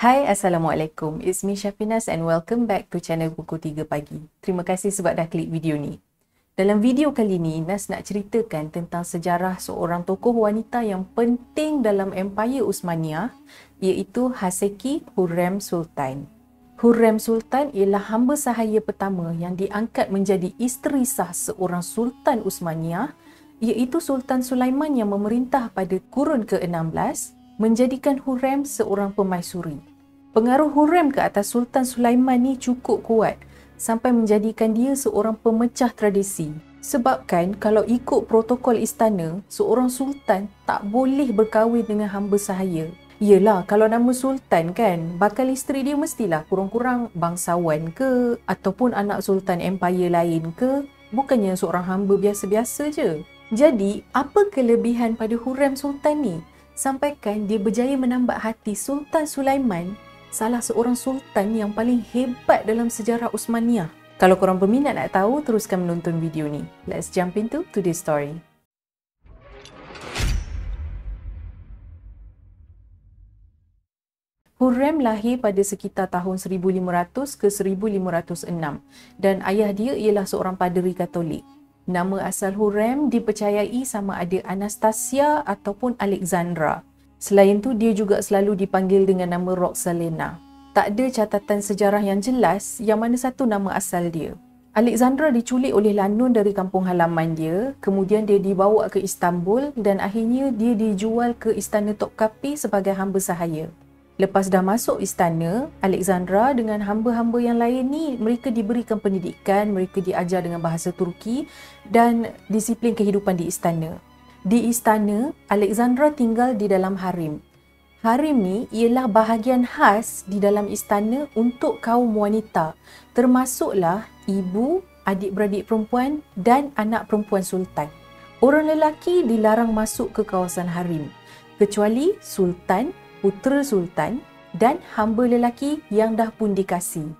Hai, Assalamualaikum. It's me Syafinas and welcome back to channel Pukul 3 Pagi. Terima kasih sebab dah klik video ni. Dalam video kali ni, Nas nak ceritakan tentang sejarah seorang tokoh wanita yang penting dalam Empayar Uthmaniyah, iaitu Haseki Hurrem Sultan. Hurrem Sultan ialah hamba sahaya pertama yang diangkat menjadi isteri sah seorang Sultan Uthmaniyah, iaitu Sultan Sulaiman yang memerintah pada kurun ke-16, menjadikan Hurrem seorang permaisuri. Pengaruh Hurrem ke atas Sultan Sulaiman ni cukup kuat sampai menjadikan dia seorang pemecah tradisi. Sebab kan kalau ikut protokol istana, seorang sultan tak boleh berkahwin dengan hamba sahaya. Yelah, kalau nama sultan kan, bakal isteri dia mestilah kurang-kurang bangsawan ke ataupun anak sultan empayar lain ke, bukannya seorang hamba biasa-biasa je. Jadi, apa kelebihan pada Hurrem Sultan ni? Sampaikan dia berjaya menambah hati Sultan Sulaiman, salah seorang sultan yang paling hebat dalam sejarah Uthmaniyah. Kalau korang berminat nak tahu, teruskan menonton video ni. Let's jump into today's story. Hurrem lahir pada sekitar tahun 1500 ke 1506 dan ayah dia ialah seorang paderi Katolik. Nama asal Hurrem dipercayai sama ada Anastasia ataupun Alexandra. Selain tu, dia juga selalu dipanggil dengan nama Roxalena. Tak ada catatan sejarah yang jelas yang mana satu nama asal dia. Alexandra diculik oleh lanun dari kampung halaman dia, kemudian dia dibawa ke Istanbul dan akhirnya dia dijual ke Istana Topkapi sebagai hamba sahaya. Lepas dah masuk istana, Alexandra dengan hamba-hamba yang lain ni, mereka diberikan pendidikan, mereka diajar dengan bahasa Turki dan disiplin kehidupan di istana. Di istana, Alexandra tinggal di dalam harem. Harem ni ialah bahagian khas di dalam istana untuk kaum wanita, termasuklah ibu, adik-beradik perempuan dan anak perempuan sultan. Orang lelaki dilarang masuk ke kawasan harem, kecuali sultan, putera sultan dan hamba lelaki yang dah pun dikasih.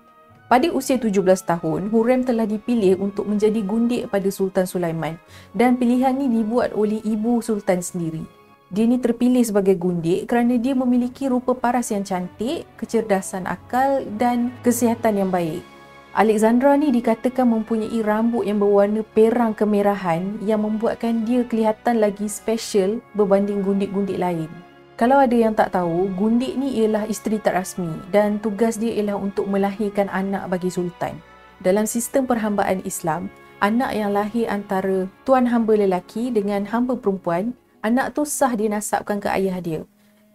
Pada usia 17 tahun, Hurrem telah dipilih untuk menjadi gundik pada Sultan Sulaiman dan pilihan ini dibuat oleh ibu Sultan sendiri. Dia ni terpilih sebagai gundik kerana dia memiliki rupa paras yang cantik, kecerdasan akal dan kesihatan yang baik. Alexandra ni dikatakan mempunyai rambut yang berwarna perang kemerahan yang membuatkan dia kelihatan lagi special berbanding gundik-gundik lain. Kalau ada yang tak tahu, gundik ni ialah isteri tak rasmi dan tugas dia ialah untuk melahirkan anak bagi sultan. Dalam sistem perhambaan Islam, anak yang lahir antara tuan hamba lelaki dengan hamba perempuan, anak tu sah dinasabkan ke ayah dia.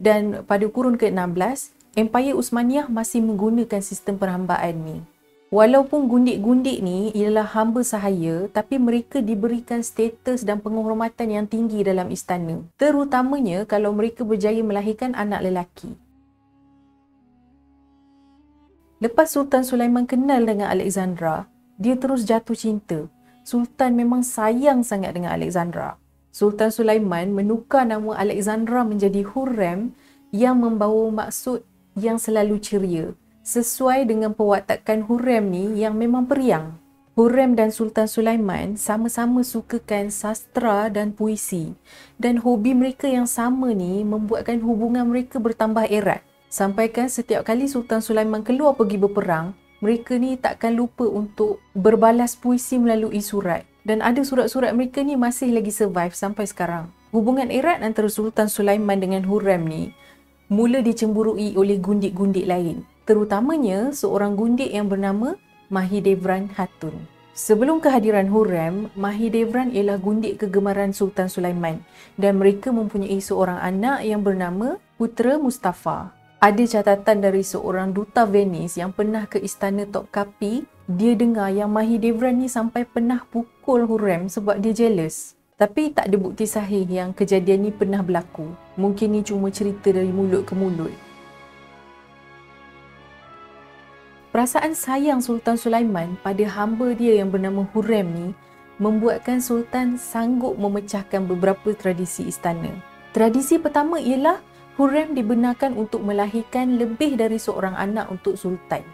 Dan pada kurun ke-16, Empayar Uthmaniyah masih menggunakan sistem perhambaan ni. Walaupun gundik-gundik ni ialah hamba sahaya, tapi mereka diberikan status dan penghormatan yang tinggi dalam istana, terutamanya kalau mereka berjaya melahirkan anak lelaki. Lepas Sultan Sulaiman kenal dengan Alexandra, dia terus jatuh cinta. Sultan memang sayang sangat dengan Alexandra. Sultan Sulaiman menukar nama Alexandra menjadi Hurrem yang membawa maksud yang selalu ceria, sesuai dengan pewatakan Hurrem ni yang memang periang. Hurrem dan Sultan Sulaiman sama-sama sukakan sastra dan puisi, dan hobi mereka yang sama ni membuatkan hubungan mereka bertambah erat. Sampaikan setiap kali Sultan Sulaiman keluar pergi berperang, mereka ni takkan lupa untuk berbalas puisi melalui surat, dan ada surat-surat mereka ni masih lagi survive sampai sekarang. Hubungan erat antara Sultan Sulaiman dengan Hurrem ni mula dicemburui oleh gundik-gundik lain, terutamanya seorang gundik yang bernama Mahidevran Hatun. Sebelum kehadiran Hurrem, Mahidevran ialah gundik kegemaran Sultan Sulaiman dan mereka mempunyai seorang anak yang bernama Putera Mustafa. Ada catatan dari seorang duta Venice yang pernah ke istana Topkapi, dia dengar yang Mahidevran ni sampai pernah pukul Hurrem sebab dia jealous. Tapi tak ada bukti sahih yang kejadian ni pernah berlaku. Mungkin ni cuma cerita dari mulut ke mulut. Perasaan sayang Sultan Sulaiman pada hamba dia yang bernama Hurrem ni membuatkan Sultan sanggup memecahkan beberapa tradisi istana. Tradisi pertama ialah Hurrem dibenarkan untuk melahirkan lebih dari seorang anak untuk Sultan.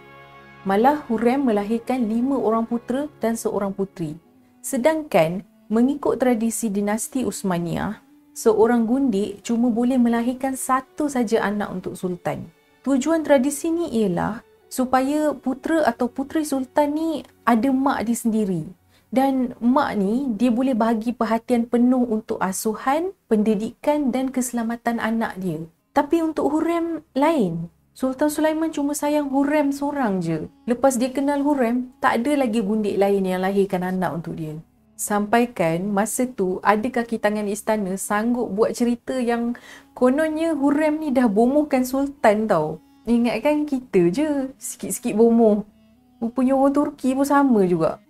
Malah Hurrem melahirkan 5 orang putera dan seorang puteri. Sedangkan mengikut tradisi dinasti Uthmaniyah, seorang gundik cuma boleh melahirkan satu saja anak untuk Sultan. Tujuan tradisi ni ialah supaya putera atau puteri sultan ni ada mak dia sendiri. Dan mak ni dia boleh bagi perhatian penuh untuk asuhan, pendidikan dan keselamatan anak dia. Tapi untuk Hurrem lain. Sultan Sulaiman cuma sayang Hurrem seorang je. Lepas dia kenal Hurrem, tak ada lagi gundik lain yang lahirkan anak untuk dia. Sampaikan masa tu ada kaki tangan istana sanggup buat cerita yang kononnya Hurrem ni dah bomohkan sultan tau. Ingatkan kita je sikit-sikit bomoh. Rupanya orang Turki pun sama juga.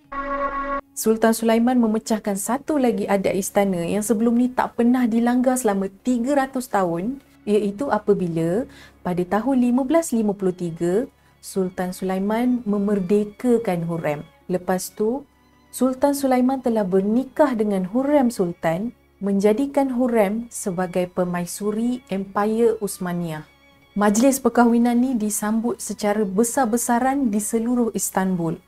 Sultan Sulaiman memecahkan satu lagi adat istana yang sebelum ni tak pernah dilanggar selama 300 tahun, iaitu apabila pada tahun 1553 Sultan Sulaiman memerdekakan Hurrem. Lepas tu Sultan Sulaiman telah bernikah dengan Hurrem Sultan, menjadikan Hurrem sebagai permaisuri Empayar Uthmaniyah. Majlis perkahwinan ni disambut secara besar-besaran di seluruh Istanbul.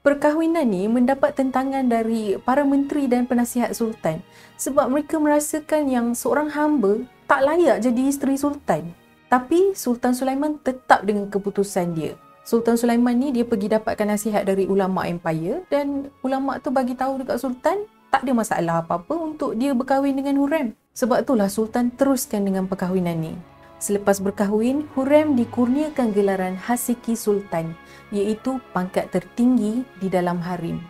Perkahwinan ni mendapat tentangan dari para menteri dan penasihat sultan sebab mereka merasakan yang seorang hamba tak layak jadi isteri sultan. Tapi Sultan Sulaiman tetap dengan keputusan dia. Sultan Sulaiman ni dia pergi dapatkan nasihat dari ulama empire dan ulama tu bagi tahu dekat sultan tak ada masalah apa-apa untuk dia berkahwin dengan Hurrem. Sebab itulah sultan teruskan dengan perkahwinan ni. Selepas berkahwin, Hurrem dikurniakan gelaran Haseki Sultan, iaitu pangkat tertinggi di dalam harem.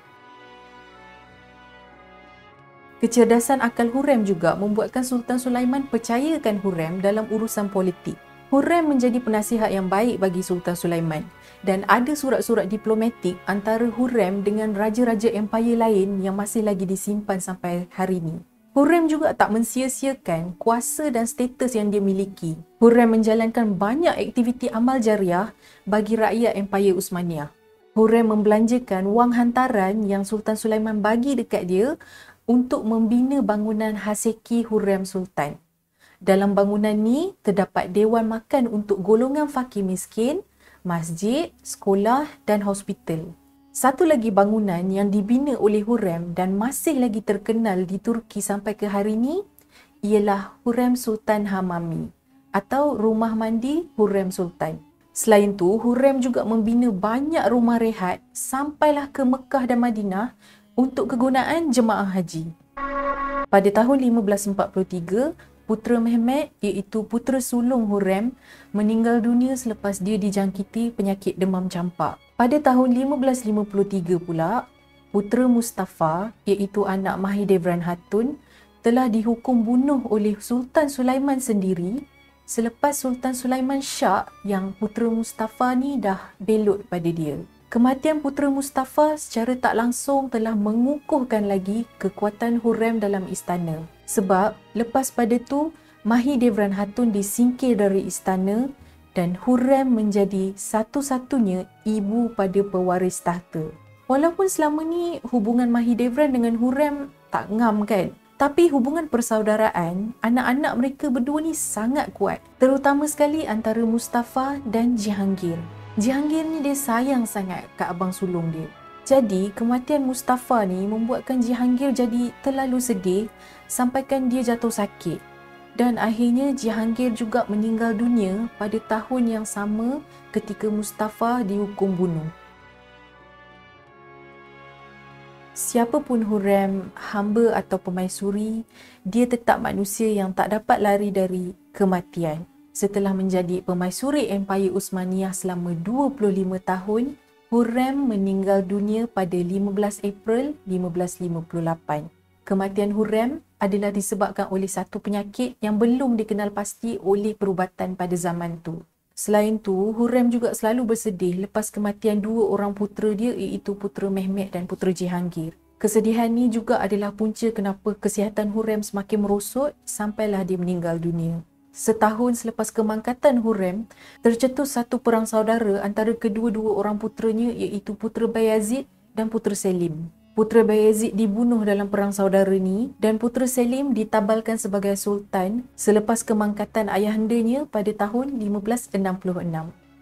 Kecerdasan akal Hurrem juga membuatkan Sultan Sulaiman percayakan Hurrem dalam urusan politik. Hurrem menjadi penasihat yang baik bagi Sultan Sulaiman dan ada surat-surat diplomatik antara Hurrem dengan raja-raja empayar lain yang masih lagi disimpan sampai hari ini. Hurrem juga tak mensia-siakan kuasa dan status yang dia miliki. Hurrem menjalankan banyak aktiviti amal jariah bagi rakyat Empayar Uthmaniyah. Hurrem membelanjakan wang hantaran yang Sultan Sulaiman bagi dekat dia untuk membina bangunan Haseki Hurrem Sultan. Dalam bangunan ni terdapat dewan makan untuk golongan fakir miskin, masjid, sekolah dan hospital. Satu lagi bangunan yang dibina oleh Hurrem dan masih lagi terkenal di Turki sampai ke hari ini ialah Hurrem Sultan Hamami atau rumah mandi Hurrem Sultan. Selain tu, Hurrem juga membina banyak rumah rehat sampailah ke Mekah dan Madinah untuk kegunaan jemaah haji. Pada tahun 1543, putera Mehmet iaitu putera sulung Hurrem meninggal dunia selepas dia dijangkiti penyakit demam campak. Pada tahun 1553 pula, putera Mustafa iaitu anak Mahidevran Hatun telah dihukum bunuh oleh Sultan Sulaiman sendiri selepas Sultan Sulaiman syak yang putera Mustafa ni dah belot pada dia. Kematian putera Mustafa secara tak langsung telah mengukuhkan lagi kekuatan Hurrem dalam istana. Sebab lepas pada tu, Mahidevran Hatun disingkir dari istana dan Hurrem menjadi satu-satunya ibu pada pewaris tahta. Walaupun selama ni hubungan Mahidevran dengan Hurrem tak ngam kan? Tapi hubungan persaudaraan, anak-anak mereka berdua ni sangat kuat. Terutama sekali antara Mustafa dan Jihangir. Jihangir ni dia sayang sangat kat abang sulung dia. Jadi, kematian Mustafa ni membuatkan Jihangir jadi terlalu sedih sampaikan dia jatuh sakit. Dan akhirnya Jihangir juga meninggal dunia pada tahun yang sama ketika Mustafa dihukum bunuh. Siapapun Hurrem, hamba atau permaisuri, dia tetap manusia yang tak dapat lari dari kematian. Setelah menjadi permaisuri Empayar Uthmaniyah selama 25 tahun, Hurrem meninggal dunia pada 15 April 1558. Kematian Hurrem adalah disebabkan oleh satu penyakit yang belum dikenal pasti oleh perubatan pada zaman tu. Selain tu, Hurrem juga selalu bersedih lepas kematian dua orang putera dia iaitu putera Mehmet dan putera Jihangir. Kesedihan ni juga adalah punca kenapa kesihatan Hurrem semakin merosot sampailah dia meninggal dunia. Setahun selepas kemangkatan Hurrem, tercetus satu perang saudara antara kedua-dua orang puteranya iaitu putera Bayazid dan putera Selim. Putera Bayazid dibunuh dalam perang saudara ni dan putera Selim ditabalkan sebagai sultan selepas kemangkatan ayahandanya pada tahun 1566.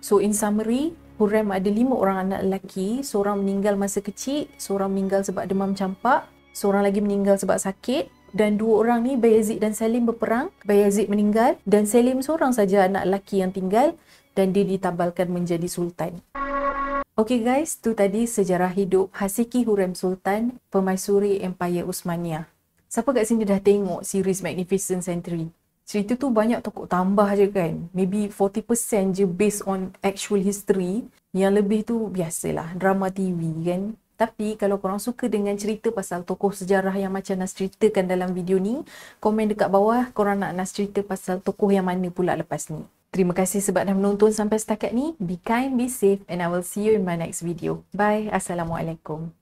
So in summary, Hurrem ada 5 orang anak lelaki, seorang meninggal masa kecil, seorang meninggal sebab demam campak, seorang lagi meninggal sebab sakit dan 2 orang ni Bayazid dan Selim berperang. Bayazid meninggal dan Selim seorang saja anak lelaki yang tinggal dan dia ditabalkan menjadi sultan. Okay guys, tu tadi sejarah hidup Hasiki Hurrem Sultan, Permaisuri Empayar Uthmaniyah. Siapa kat sini dah tengok series Magnificent Century? Cerita tu banyak tokoh tambah je kan. Maybe 40% je based on actual history. Yang lebih tu biasalah, drama TV kan. Tapi kalau korang suka dengan cerita pasal tokoh sejarah yang macam Nas ceritakan dalam video ni, komen dekat bawah korang nak Nas cerita pasal tokoh yang mana pula lepas ni. Terima kasih sebab dah menonton sampai setakat ni. Be kind, be safe and I will see you in my next video. Bye. Assalamualaikum.